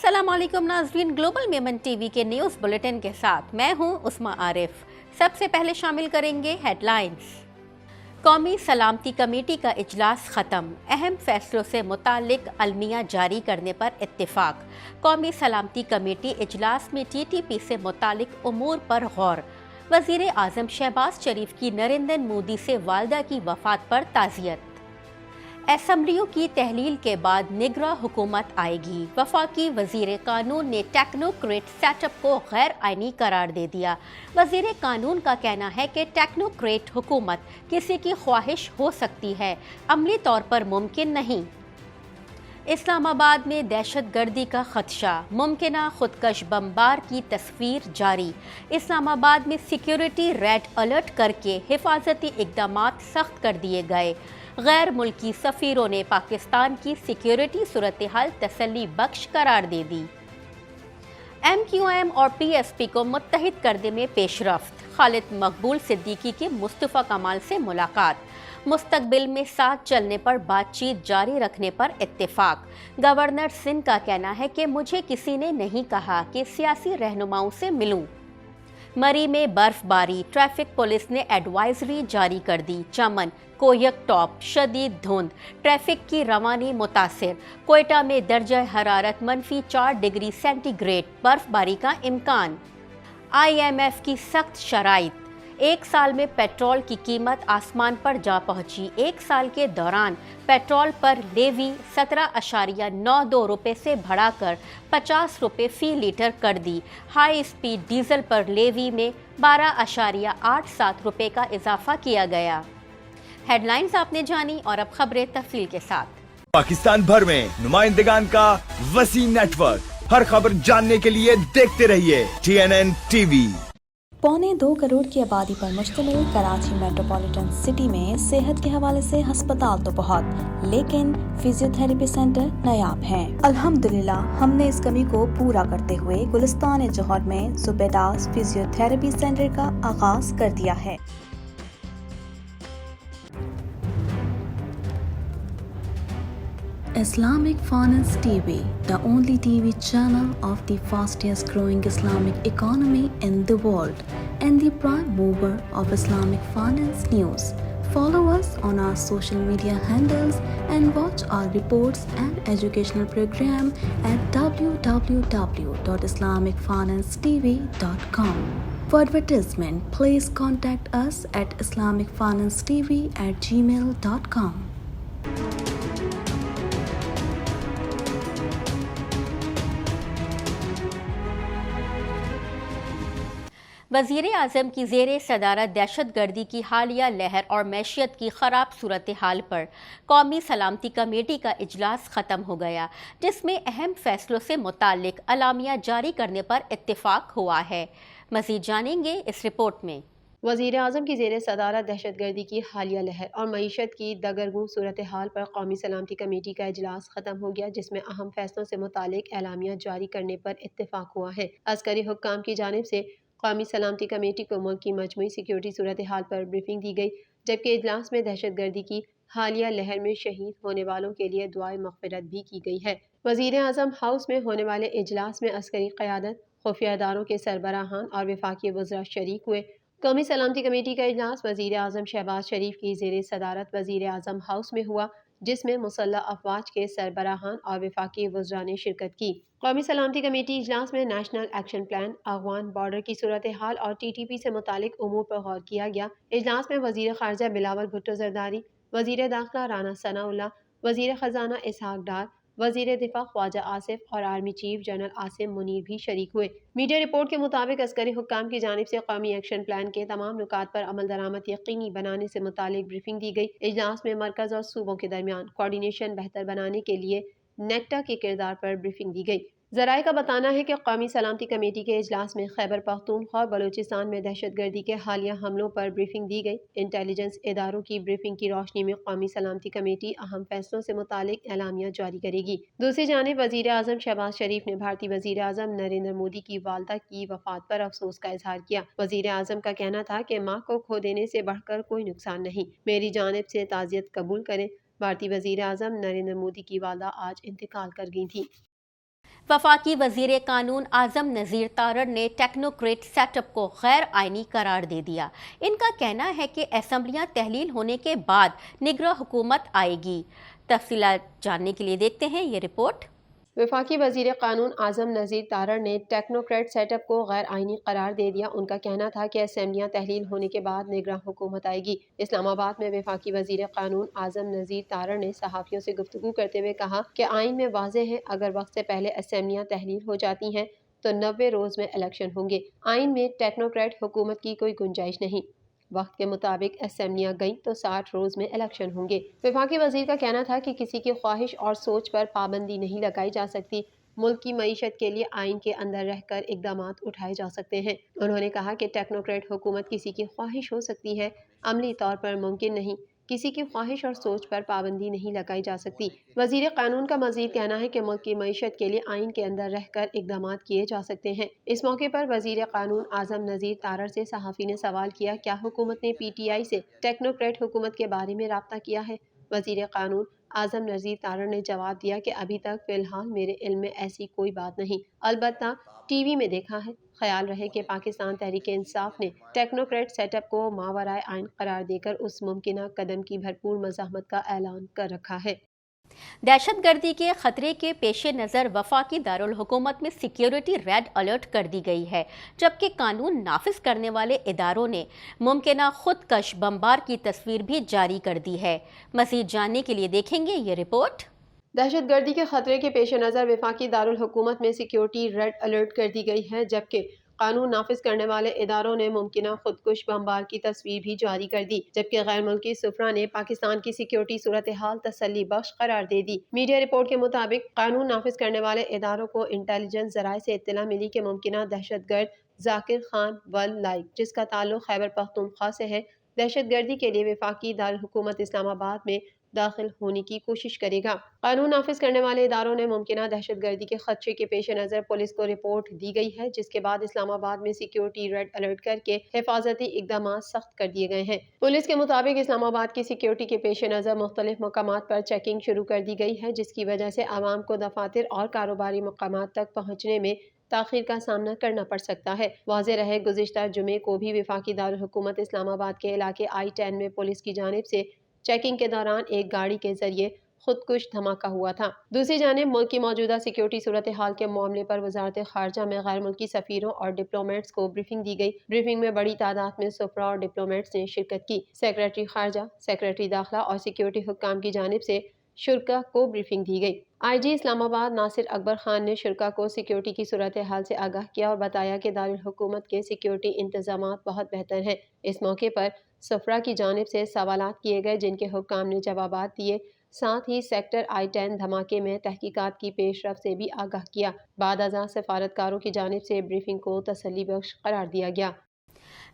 अस्सलाम वालेकुम नाज़रीन, ग्लोबल मेमन टीवी के न्यूज़ बुलेटिन के साथ मैं हूं उस्मा आरिफ। सबसे पहले शामिल करेंगे हेडलाइंस। कौमी सलामती कमेटी का इजलास ख़त्म, अहम फैसलों से मुताल्लिक अलमिया जारी करने पर इत्तिफाक। कौमी सलामती कमेटी इजलास में TTP से मुताल्लिक उमूर पर गौर। वज़ीर आज़म शहबाज शरीफ की नरेंद्र मोदी से वालदा की वफ़ात पर ताज़ियत। असम्बलियों की तहलील के बाद निगरां हुकूमत आएगी। वफाकी वजीर कानून ने टेक्नोक्रेट सेटअप को गैर आइनी करार दे दिया। वजीर कानून का कहना है कि टेक्नोक्रेट हुकूमत किसी की ख्वाहिश हो सकती है, अमली तौर पर मुमकिन नहीं। इस्लामाबाद में दहशत गर्दी का खदशा, मुमकिना खुदकश बमबार की तस्वीर जारी। इस्लामाबाद में सिक्योरिटी रेड अलर्ट करके हिफाजती इकदामात सख्त कर दिए गए। गैर मुल्की सफ़ीरों ने पाकिस्तान की सिक्योरिटी सूरत हाल तसल्ली बख्श करार दे दी। MQM और PSP को मुत्तहिद करने में पेशरफ्त। खालिद मकबूल सिद्दीकी की मुस्तफ़ा कमाल से मुलाकात। मुस्तकबिल में साथ चलने पर बातचीत जारी रखने पर इत्तेफाक। गवर्नर सिंध का कहना है कि मुझे किसी ने नहीं कहा कि सियासी रहनुमाओं से मिलूं। मरी में बर्फबारी, ट्रैफिक पुलिस ने एडवाइजरी जारी कर दी। चमन, कोयक टॉप, शदीद धुंध, ट्रैफिक की रवानी मुतासिर। कोयटा में दर्जा हरारत -4 डिग्री सेंटीग्रेड, बर्फबारी का इम्कान। IMF की सख्त शराइत। एक साल में पेट्रोल की कीमत आसमान पर जा पहुंची। एक साल के दौरान पेट्रोल पर लेवी 17.92 रुपये से बढ़ाकर 50 रुपये फ़ी लीटर कर दी। हाई स्पीड डीजल पर लेवी में 12.87 रुपये का इजाफा किया गया। हेडलाइंस आपने जानी और अब खबरें तफसील के साथ। पाकिस्तान भर में नुमाइंदगान का वसी नेटवर्क, हर खबर जानने के लिए देखते रहिए TNN TV। 1.25 करोड़ की आबादी पर मुश्तमिल कराची मेट्रोपॉलिटन सिटी में सेहत के हवाले से हस्पताल तो बहुत, लेकिन फिजियोथेरेपी सेंटर नायाब हैं। अल्हम्दुलिल्लाह हमने इस कमी को पूरा करते हुए गुलिस्तान जौहर में ज़ुबैदास फिजियोथेरेपी सेंटर का आगाज कर दिया है। Islamic Finance TV, the only TV channel of the fastest growing Islamic economy in the world and the prime mover of Islamic finance news. Follow us on our social media handles and watch our reports and educational program at www.islamicfinancetv.com. For advertisement, please contact us at islamicfinancetv@gmail.com. वज़ीर आज़म की ज़ेरे सदारत दहशत गर्दी की हालिया लहर और मैशियत की ख़राब सूरत हाल पर कौमी सलामती कमेटी का इजलास ख़त्म हो गया, जिसमें अहम फ़ैसलों से मुताल्लिक अलामिया जारी करने पर इत्तिफाक हुआ है। मज़ीद जानेंगे इस रिपोर्ट में। वज़ीर आज़म की ज़ेर सदारत दहशत गर्दी की हालिया लहर और मईशत की दगरगूं सूरत हाल पर कौमी सलामती कमेटी का इजलास ख़त्म हो गया, जिसमें अहम फैसलों से मुतालिक एलामिया जारी करने पर इत्तेफाक हुआ है। अस्करी हुक्काम की जानिब से कौमी सलामती कमेटी को मुल्क की मजमूई सिक्योरिटी सूरत हाल पर ब्रीफिंग दी गई, जबकि इजलास में दहशत गर्दी की हालिया लहर में शहीद होने वालों के लिए दुआए मग़फ़िरत भी की गई है। वज़ीर आज़म हाउस में होने वाले इजलास में अस्करी क़यादत, खुफिया इदारों के सरबराहान और वफाकी वज़रा शरीक हुए। कौमी सलामती कमेटी का इजलास वज़ीर आज़म शहबाज शरीफ की ज़ेर सदारत वज़ीर आज़म हाउस में हुआ, जिसमें मुसल्लह अफवाज के सरबराहान और वफाकी वज़रा ने शिरकत की। कौमी सलामती कमेटी इजलास में नेशनल एक्शन प्लान, अगवान बॉर्डर की सूरत हाल और TTP से मुतालिक उमूर पर गौर किया गया। इजलास में वज़ीर ख़ारजा बिलावल भुट्टो ज़रदारी, वज़ीर दाखिला राना सनाउल्लाह, वज़ीर ख़जाना इसहाक डार, वज़ीर दिफा ख्वाजा आसिफ और army chief general Asim Munir भी शरीक हुए। मीडिया रिपोर्ट के मुताबिक अस्करी हुक्काम की जानिब से कौमी एक्शन प्लान के तमाम नुकात पर अमल दरामद यकीनी बनाने से मुतालिक ब्रीफिंग दी गई। इजलास में मरकज़ और सूबों के दरमियान कोऑर्डिनेशन बेहतर बनाने के लिए नेक्टा के किरदार पर ब्रीफिंग दी गई। ज़राए का बताना है कि कौमी सलामती कमेटी के इजलास में खैबर पख्तूनख्वा और बलूचिस्तान में दहशत गर्दी के हालिया हमलों पर ब्रीफिंग दी गई। इंटेलिजेंस इदारों की ब्रीफिंग की रोशनी में कौमी सलामती कमेटी अहम फैसलों से मुतालिक एलामिया जारी करेगी। दूसरी जानिब वज़ीर आज़म शहबाज शरीफ ने भारतीय वज़ीर आज़म नरेंद्र मोदी की वालदा की वफ़ात पर अफसोस का इजहार किया। वज़ीर आज़म का कहना था कि माँ को खो देने से बढ़कर कोई नुकसान नहीं, मेरी जानिब से ताज़ियत कबूल करें। भारतीय वज़ीर आज़म नरेंद्र मोदी की वालदा आज इंतकाल कर गई थी। वफाकी वजीर कानून आजम नज़ीर तारड़ ने टेक्नोक्रेट सेटअप को गैर आइनी करार दे दिया। इनका कहना है कि असम्बलियाँ तहलील होने के बाद निगरां हुकूमत आएगी। तफसीलात जानने के लिए देखते हैं ये रिपोर्ट। वफाकी वजीर कानून आजम नज़ीर तारड़ ने टेक्नोक्रेट सेटअप को गैर आइनी करार दे दिया। उनका कहना था कि असम्बलियाँ तहलील होने के बाद निगरां हुकूमत आएगी। इस्लामाबाद में वफाकी वजीर कानून आजम नज़ीर तारड़ ने सहाफ़ियों से गुफ्तगू करते हुए कहा कि आइन में वाज़ेह है, अगर वक्त से पहले असम्बलियाँ तहलील हो जाती हैं तो 90 रोज़ में इलेक्शन होंगे। आइन में टेक्नोक्रेट हुकूमत की कोई गुंजाइश नहीं। वक्त के मुताबिक असम्बलियाँ गईं तो 60 रोज़ में इलेक्शन होंगे। वफाकी वजीर का कहना था कि किसी की ख्वाहिश और सोच पर पाबंदी नहीं लगाई जा सकती। मुल्क की मईशत के लिए आइन के अंदर रहकर इकदामात उठाए जा सकते हैं। उन्होंने कहा कि टेक्नोक्रेट हुकूमत किसी की ख्वाहिश हो सकती है, अमली तौर पर मुमकिन नहीं। किसी की ख्वाहिश और सोच पर पाबंदी नहीं लगाई जा सकती। वजीर कानून का मजीद कहना है कि मुल्क की मईशत के लिए आइन के अंदर रहकर इकदामात किए जा सकते हैं। इस मौके पर वजीर कानून आजम नज़ीर तारड़ से सहाफ़ी ने सवाल किया, क्या हुकूमत ने PTI से टेक्नोक्रेट हुकूमत के बारे में राब्ता किया है? वजीर कानून आजम नज़ीर तारड़ ने जवाब दिया कि अभी तक फ़िलहाल मेरे इल्म में ऐसी कोई बात नहीं, अलबत्ता TV में देखा है। ख्याल रहे कि पाकिस्तान तहरीक इंसाफ ने टेक्नोक्रेट सेटअप को मावराए आइन करार देकर उस मुमकिना कदम की भरपूर मज़ाहमत का ऐलान कर रखा है। दहशतगर्दी के खतरे के पेश नज़र वफाकी दारुल हुकूमत में सिक्योरिटी रेड अलर्ट कर दी गई है, जबकि कानून नाफिज करने वाले इदारों ने मुमकिना खुदकश बमबार की तस्वीर भी जारी कर दी है। मज़ीद जानने के लिए देखेंगे ये रिपोर्ट। दहशतगर्दी के खतरे के पेश नज़र वफाकी दारुल हुकूमत में सिक्योरिटी रेड अलर्ट कर दी गई है, जबकि कानून नाफिज करने वाले इदारों ने मुमकिना खुदकुश बमबार की तस्वीर भी जारी कर दी। जबकि गैर मुल्की सुफरा ने पाकिस्तान की सिक्योरिटी सूरत हाल तसल्ली बख्श करार दे दी। मीडिया रिपोर्ट के मुताबिक कानून नाफिज करने वाले इदारों को इंटेलिजेंस जराये से इत्तला मिली कि मुमकिना दहशतगर्द जाकिर खान वल लाइक, जिसका ताल्लुक खैबर पख्तूनख्वा से है, दहशतगर्दी के लिए वफाकी दारुल हुकूमत इस्लामाबाद में दाखिल होने की कोशिश करेगा। कानून नाफिज करने वाले इदारों ने मुमकिना दहशतगर्दी के खदशे के पेश नज़र पुलिस को रिपोर्ट दी गई है, जिसके बाद इस्लामाबाद में सिक्योरिटी रेड अलर्ट करके हिफाजती इकदाम सख्त कर दिए गए हैं। पुलिस के मुताबिक इस्लामाबाद की सिक्योरिटी के पेश नज़र मुख्तलिफ मकामात पर चेकिंग शुरू कर दी गई है, जिसकी वजह से आवाम को दफातर और कारोबारी मकामात तक पहुँचने में ताखीर का सामना करना पड़ सकता है। वाज़ेह रहे गुज़िश्ता जुमे को भी वफाकी दारुल हुकूमत इस्लामाबाद के इलाके I-10 में पुलिस की जानिब से चेकिंग के दौरान एक गाड़ी के जरिए खुदकुश धमाका हुआ था। दूसरी जानिब मुल्क की मौजूदा सिक्योरिटी सूरत हाल के मामले पर वजारत खारजा में गैर मुल्की सफीरों और डिप्लोमेट्स को ब्रीफिंग दी गई। ब्रीफिंग में बड़ी तादाद में सफरा और डिप्लोमेट्स ने शिरकत की। सेक्रेटरी खारजा, सेक्रेटरी दाखिला और सिक्योरिटी हुक्काम की जानिब से शुरा को ब्रीफिंग दी गई। IG इस्लामाबाद नासिर अकबर खान ने शुरा को सिक्योरिटी की सूरत हाल से आगाह किया और बताया कि दारुल हुकूमत के सिक्योरिटी इंतजामात बहुत बेहतर हैं। इस मौके पर सफरा की जानिब से सवालात किए गए, जिनके हुक्काम ने जवाबात दिए। साथ ही सेक्टर I-10 धमाके में तहकीकात की पेशरफ से भी आगाह किया। बाद अज़ां सफारतकारों की जानिब से ब्रीफिंग को तसल्ली बख्श करार दिया गया।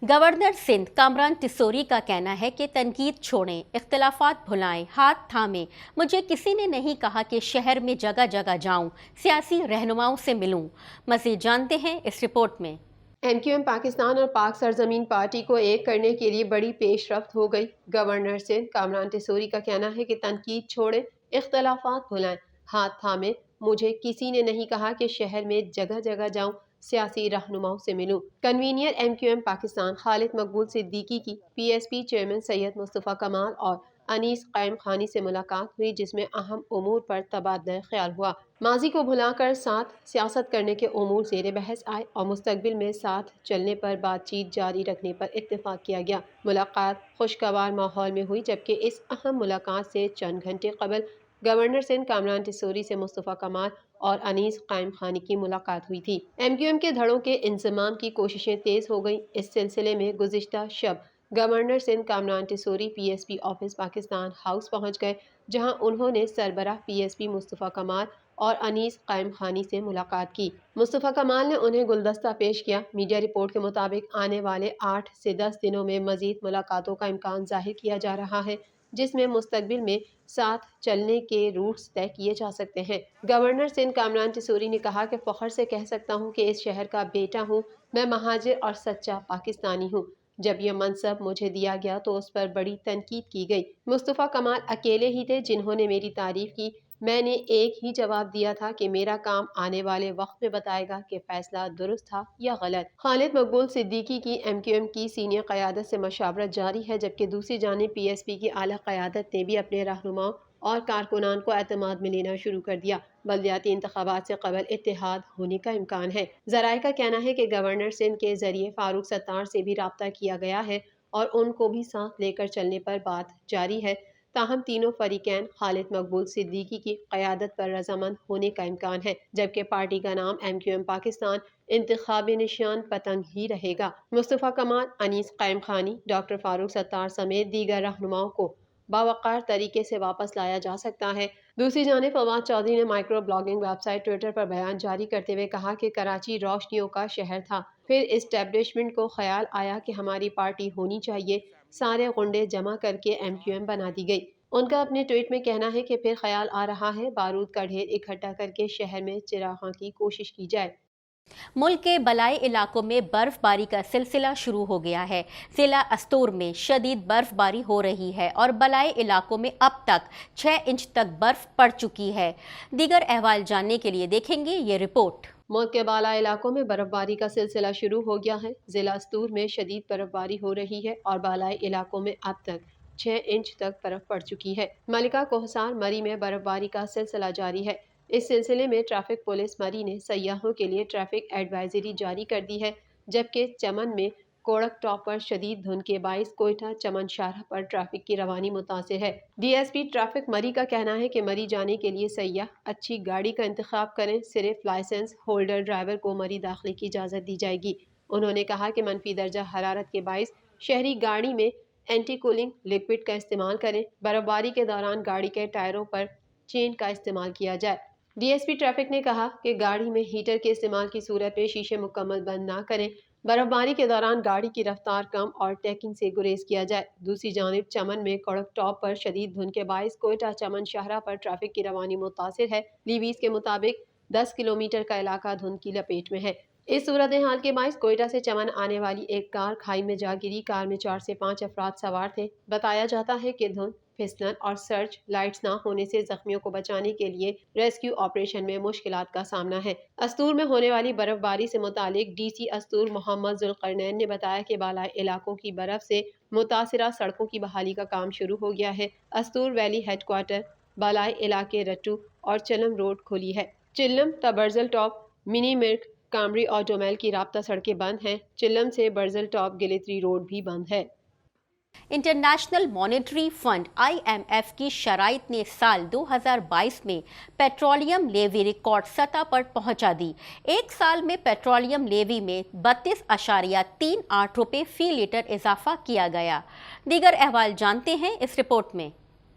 गवर्नर सिंध कामरान टिसोरी का कहना है कि तनकीद छोड़ें, इख्तिलाफात भुलाएं, हाथ थामें। मुझे किसी ने नहीं कहा कि शहर में जगह जगह जाऊं, सियासी रहनुमाओं से मिलूं। मज़ीद जानते हैं इस रिपोर्ट में। MQM पाकिस्तान और पाक सरजमीन पार्टी को एक करने के लिए बड़ी पेशरफ्त हो गई। गवर्नर सिंध कामरान टिसोरी का कहना है कि तनकीद छोड़ें, इख्तिलाफात भुलाएं, हाथ थामें। मुझे किसी ने नहीं कहा कि शहर में जगह जगह जाऊं, सियासी रहनुमाओं से मिलूं। कन्वीनियर MQM पाकिस्तान खालिद मकबूल सिद्दीकी की PSP चेयरमैन सैयद मुस्तफ़ा कमाल और अनीस कायम खानी से मुलाकात हुई, जिसमें अहम उमूर पर तबादला ख्याल हुआ। माजी को भुलाकर साथ सियासत करने के उमूर ज़ेर बहस आए और मुस्तकबिल में साथ चलने पर बातचीत जारी रखने पर इत्तेफाक किया गया। मुलाकात खुशगवार माहौल में हुई, जबकि इस अहम मुलाकात से चंद घंटे कबल गवर्नर सिंध कामरान टिसोरी से मुस्तफ़ा कमाल और अनीस कायम खानी की मुलाकात हुई थी। MQM के धड़ों के इंजमाम की कोशिशें तेज़ हो गईं। इस सिलसिले में गुज़िश्ता शब governor Sindh Kamran Tessori PSP office Pakistan house पहुंच गए, जहां उन्होंने सरबराह PSP मुस्तफ़ा कमाल और अनीस कायम खानी से मुलाकात की। मुस्तफ़ा कमाल ने उन्हें गुलदस्ता पेश किया। मीडिया रिपोर्ट के मुताबिक आने वाले 8 से 10 दिनों में मज़ीद मुलाकातों का इम्कान जाहिर किया जा रहा है, जिसमें मुस्तकबिल में साथ चलने के रूट्स तय किए जा सकते हैं। गवर्नर सिंध कामरान टिसोरी ने कहा कि फ़ख्र से कह सकता हूँ कि इस शहर का बेटा हूँ। मैं महाजिर और सच्चा पाकिस्तानी हूँ। जब यह मनसब मुझे दिया गया तो उस पर बड़ी तनकीद की गई। मुस्तफ़ा कमाल अकेले ही थे जिन्होंने मेरी तारीफ की। میں نے ایک ہی جواب دیا تھا کہ میرا کام آنے والے وقت میں بتائے گا کہ فیصلہ درست تھا یا غلط۔ خالد مقبول صدیقی کی ایم کیو ایم کی سینئر قیادت سے مشاورت جاری ہے، جبکہ دوسری جانب پی ایس پی کی اعلیٰ قیادت نے بھی اپنے رہنماؤں اور کارکنان کو اعتماد میں لینا شروع کر دیا۔ بلدیاتی انتخابات سے قبل اتحاد ہونے کا امکان ہے۔ ذرائع کا کہنا ہے کہ گورنر سندھ کے ذریعے فاروق ستار سے بھی رابطہ کیا گیا ہے اور ان کو بھی ساتھ لے کر چلنے پر بات جاری ہے، تاہم تینوں فریقین خالد مقبول صدیقی کی قیادت پر رضامند ہونے کا امکان ہے، جبکہ پارٹی کا نام ایم کیو ایم پاکستان انتخابی نشان پتنگ ہی رہے گا۔ مصطفیٰ کمال، انیس قائم خانی، ڈاکٹر فاروق ستار سمیت دیگر رہنماؤں کو باوقار طریقے سے واپس لایا جا سکتا ہے۔ دوسری جانب فواد چودھری نے microblogging website Twitter پر بیان جاری کرتے ہوئے کہا کہ کراچی روشنیوں کا شہر تھا، پھر اسٹیبلشمنٹ کو خیال آیا کہ ہماری پارٹی ہونی چاہیے، سارے غنڈے جمع کر کے ایم کیو ایم بنا دی گئی۔ ان کا اپنے ٹویٹ میں کہنا ہے کہ پھر خیال آ رہا ہے بارود کا ڈھیر اکٹھا کر کے شہر میں چراغاں کی کوشش کی جائے۔ ملک کے بالائی علاقوں میں برف باری کا سلسلہ شروع ہو گیا ہے۔ ضلع استور میں شدید برف باری ہو رہی ہے اور بالائی علاقوں میں اب تک 6 انچ تک برف پڑ چکی ہے۔ دیگر احوال جاننے کے لیے دیکھیں گے یہ رپورٹ۔ ملک کے بالائی علاقوں میں برف باری کا سلسلہ شروع ہو گیا ہے۔ ضلع استور میں شدید برف باری ہو رہی ہے اور بالائی علاقوں میں اب تک 6 انچ تک برف پڑ چکی ہے۔ ملکہ کوہسار مری میں برف باری کا سلسلہ جاری ہے۔ اس سلسلے میں ٹریفک پولیس مری نے سیاحوں کے لیے ٹریفک ایڈوائزری جاری کر دی ہے، جبکہ چمن میں کوڑک ٹاپ پر شدید دھند کے باعث کوئٹہ چمن شاہراہ پر ٹریفک کی روانی متاثر ہے۔ ڈی ایس پی ٹریفک مری کا کہنا ہے کہ مری جانے کے لیے سیاح اچھی گاڑی کا انتخاب کریں، صرف لائسنس ہولڈر ڈرائیور کو مری داخلے کی اجازت دی جائے گی۔ انہوں نے کہا کہ منفی درجہ حرارت کے باعث شہری گاڑی میں اینٹی کولنگ لیکوڈ کا استعمال کریں۔ برف باری کے دوران گاڑی کے ٹائروں پر چین کا استعمال کیا جائے۔ ڈی ایس پی ٹریفک نے کہا کہ گاڑی میں ہیٹر کے استعمال کی صورت میں شیشے مکمل بند نہ کریں۔ برف باری کے دوران گاڑی کی رفتار کم اور ٹیکنگ سے گریز کیا جائے۔ دوسری جانب چمن میں کوڑک ٹاپ پر شدید دھند کے باعث کوئٹہ چمن شاہراہ پر ٹریفک کی روانی متاثر ہے۔ لیویز کے مطابق 10 کلومیٹر کا علاقہ دھند کی لپیٹ میں ہے۔ اس صورتحال کے باعث کوئٹہ سے چمن آنے والی ایک کار کھائی میں جا گری۔ کار میں 4 سے 5 افراد سوار تھے۔ بتایا جاتا ہے کہ دھند، پھسلن اور سرچ لائٹس نہ ہونے سے زخمیوں کو بچانے کے لیے ریسکیو آپریشن میں مشکلات کا سامنا ہے۔ استور میں ہونے والی برف باری سے متعلق ڈی سی استور محمد ذوالقرنین نے بتایا کہ بالائی علاقوں کی برف سے متاثرہ سڑکوں کی بحالی کا کام شروع ہو گیا ہے۔ استور ویلی ہیڈ کوارٹر، بالائی علاقے رٹو اور چلم روڈ کھلی ہے۔ چلم تا برزل ٹاپ، منی مرک، کامری اور ڈومیل کی رابطہ سڑکیں بند ہیں۔ چلم سے برزل ٹاپ گلیتری روڈ بھی بند ہے۔ International monetary fund I M F کی شرائط نے سال 2022 میں پیٹرولیم لیوی ریکارڈ سطح پر پہنچا دی۔ ایک سال میں پیٹرولیم لیوی میں 32.38 روپے فی لیٹر اضافہ کیا گیا۔ دیگر احوال جانتے ہیں اس رپورٹ میں۔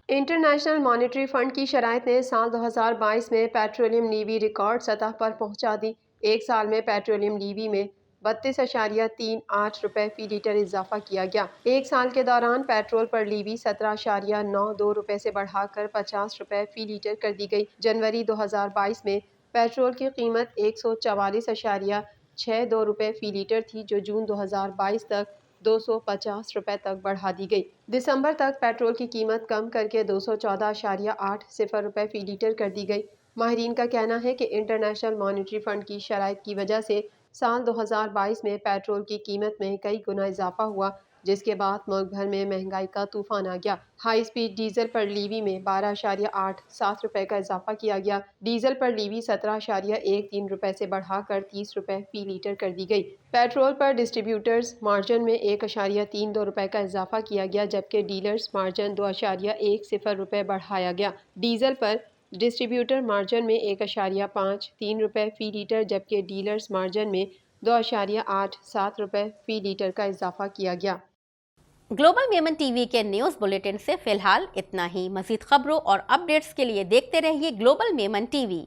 انٹرنیشنل مانیٹری فنڈ کی شرائط نے سال 2022 میں پیٹرولیم لیوی ریکارڈ سطح پر پہنچا دی۔ ایک سال میں پیٹرولیم لیوی میں 32.38 روپے فی لیٹر اضافہ کیا گیا۔ ایک سال کے دوران پیٹرول پر لیوی 17.92 روپے سے بڑھا کر 50 روپے فی لیٹر کر دی گئی۔ جنوری 2022 میں پیٹرول کی قیمت 144.62 روپے فی لیٹر تھی، جو جون 2022 تک 250 روپے تک بڑھا دی گئی۔ دسمبر تک پیٹرول کی قیمت کم کر کے 214.80 روپے فی لیٹر کر دی گئی۔ ماہرین کا کہنا ہے کہ انٹرنیشنل مانیٹری فنڈ کی شرائط کی وجہ سے سال 2022 میں پیٹرول کی قیمت میں کئی گنا اضافہ ہوا، جس کے بعد ملک بھر میں مہنگائی کا طوفان آ گیا۔ ہائی سپیڈ ڈیزل پر لیوی میں 12.87 روپے کا اضافہ کیا گیا۔ ڈیزل پر لیوی 17.13 روپے سے بڑھا کر 30 روپے فی لیٹر کر دی گئی۔ پیٹرول پر ڈسٹریبیوٹرز مارجن میں 1.32 روپے کا اضافہ کیا گیا، جبکہ ڈیلرز مارجن 2.10 روپے بڑھایا گیا۔ ڈیزل پر ڈسٹریبیوٹر مارجن میں 1.53 روپے فی لیٹر، جبکہ ڈیلرز مارجن میں 2.87 روپے فی لیٹر کا اضافہ کیا گیا۔ گلوبل میمن ٹی وی کے نیوز بلیٹن سے فی الحال اتنا ہی۔ مزید خبروں اور اپڈیٹس کے لیے دیکھتے رہیے گلوبل میمن ٹی وی۔